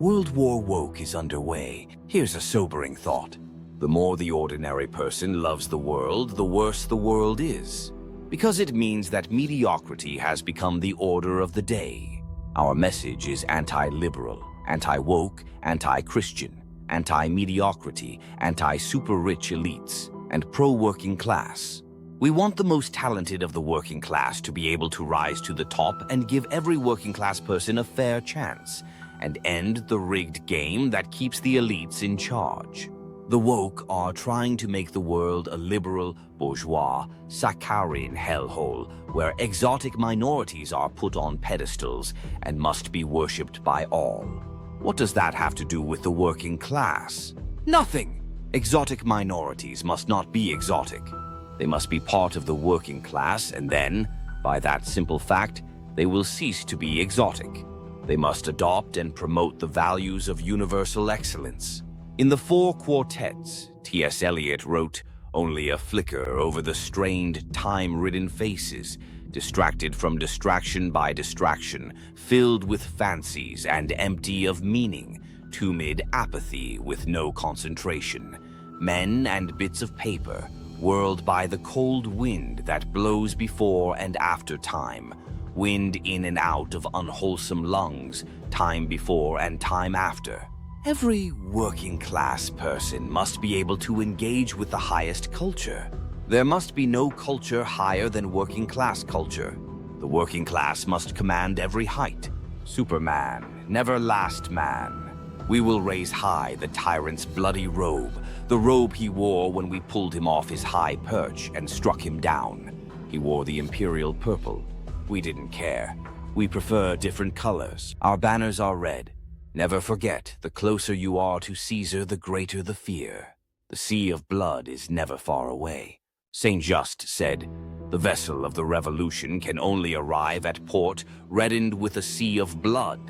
World War Woke is underway. Here's a sobering thought. The more the ordinary person loves the world, the worse the world is. Because it means that mediocrity has become the order of the day. Our message is anti-liberal, anti-woke, anti-Christian, anti-mediocrity, anti-super-rich elites, and pro-working class. We want the most talented of the working class to be able to rise to the top and give every working class person a fair chance, and end the rigged game that keeps the elites in charge. The woke are trying to make the world a liberal, bourgeois, saccharine hellhole where exotic minorities are put on pedestals and must be worshipped by all. What does that have to do with the working class? Nothing! Exotic minorities must not be exotic. They must be part of the working class, and then, by that simple fact, they will cease to be exotic. They must adopt and promote the values of universal excellence. In the Four Quartets, T.S. Eliot wrote, "Only a flicker over the strained, time-ridden faces, distracted from distraction by distraction, filled with fancies and empty of meaning, tumid apathy with no concentration. Men and bits of paper, whirled by the cold wind that blows before and after time, wind in and out of unwholesome lungs, time before and time after." Every working class person must be able to engage with the highest culture. There must be no culture higher than working class culture. The working class must command every height. Superman, never last man. We will raise high the tyrant's bloody robe, the robe he wore when we pulled him off his high perch and struck him down. He wore the imperial purple. We didn't care. We prefer different colors. Our banners are red. Never forget, the closer you are to Caesar, the greater the fear. The sea of blood is never far away. Saint Just said, "The vessel of the revolution can only arrive at port reddened with a sea of blood."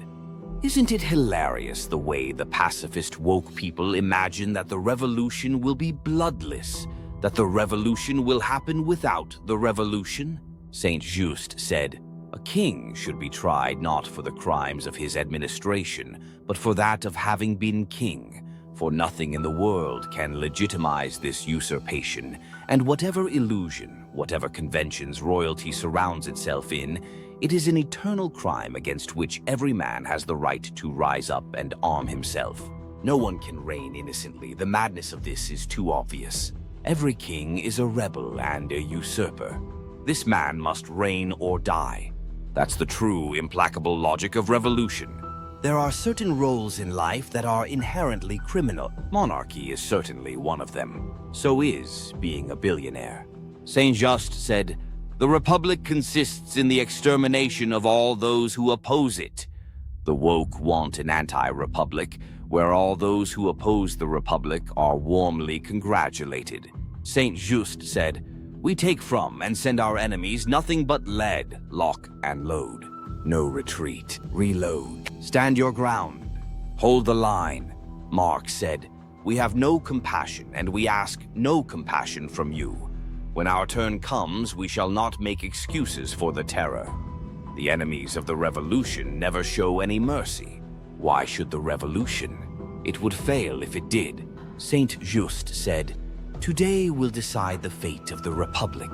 Isn't it hilarious the way the pacifist woke people imagine that the revolution will be bloodless, that the revolution will happen without the revolution? Saint Just said, "A king should be tried not for the crimes of his administration, but for that of having been king. For nothing in the world can legitimize this usurpation, and whatever illusion, whatever conventions royalty surrounds itself in, it is an eternal crime against which every man has the right to rise up and arm himself. No one can reign innocently. The madness of this is too obvious. Every king is a rebel and a usurper. This man must reign or die. That's the true, implacable logic of revolution. There are certain roles in life that are inherently criminal. Monarchy is certainly one of them. So is being a billionaire. Saint Just said, "The republic consists in the extermination of all those who oppose it." The woke want an anti-republic, where all those who oppose the republic are warmly congratulated. Saint Just said, "We take from and send our enemies nothing but lead, lock, and load. No retreat, reload, stand your ground, hold the line." Marx said, "We have no compassion, and we ask no compassion from you. When our turn comes, we shall not make excuses for the terror." The enemies of the revolution never show any mercy. Why should the revolution? It would fail if it did. Saint Just said, "Today will decide the fate of the Republic.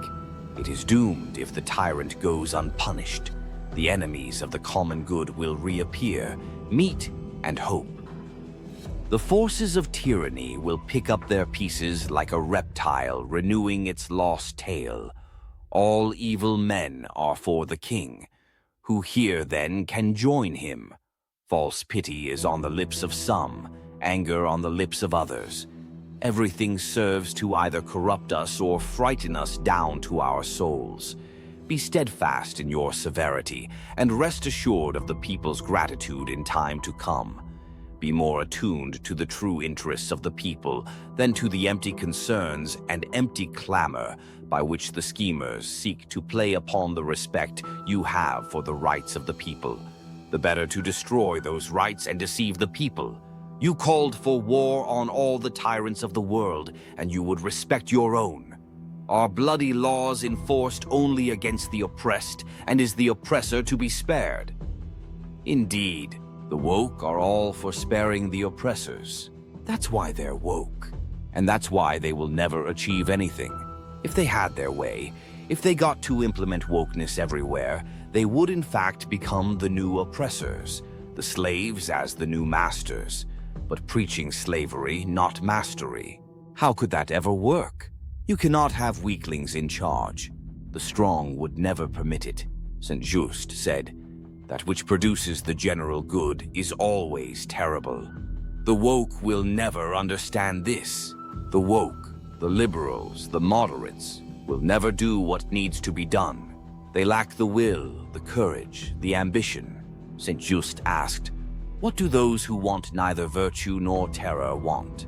It is doomed if the tyrant goes unpunished. The enemies of the common good will reappear, meet and hope. The forces of tyranny will pick up their pieces like a reptile renewing its lost tail. All evil men are for the king. Who here then can join him? False pity is on the lips of some, anger on the lips of others. Everything serves to either corrupt us or frighten us down to our souls. Be steadfast in your severity, and rest assured of the people's gratitude in time to come. Be more attuned to the true interests of the people than to the empty concerns and empty clamor by which the schemers seek to play upon the respect you have for the rights of the people. The better to destroy those rights and deceive the people. You called for war on all the tyrants of the world, and you would respect your own. Are bloody laws enforced only against the oppressed, and is the oppressor to be spared? Indeed, The woke are all for sparing the oppressors. That's why they're woke. And that's why they will never achieve anything. If they had their way, if they got to implement wokeness everywhere, they would in fact become the new oppressors, the slaves as the new masters, but preaching slavery, not mastery. How could that ever work? You cannot have weaklings in charge. The strong would never permit it. Saint Just said, "That which produces the general good is always terrible." The woke will never understand this. The woke, the liberals, the moderates, will never do what needs to be done. They lack the will, the courage, the ambition. Saint Just asked, "What do those who want neither virtue nor terror want?"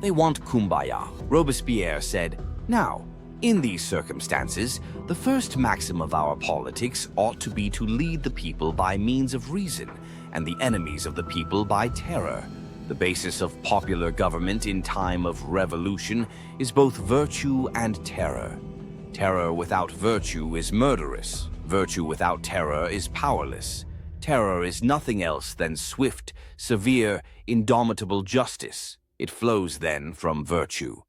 "They want kumbaya." Robespierre said, "Now, in these circumstances, the first maxim of our politics ought to be to lead the people by means of reason, and the enemies of the people by terror. The basis of popular government in time of revolution is both virtue and terror. Terror without virtue is murderous. Virtue without terror is powerless. Terror is nothing else than swift, severe, indomitable justice. It flows then from virtue.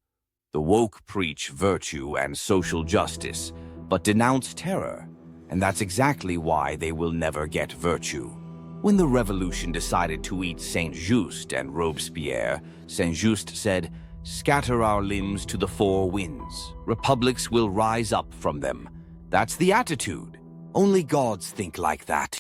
The woke preach virtue and social justice, but denounce terror, and that's exactly why they will never get virtue. When the revolution decided to eat Saint Just and Robespierre, Saint Just said, "Scatter our limbs to the four winds. Republics will rise up from them." That's the attitude. Only gods think like that.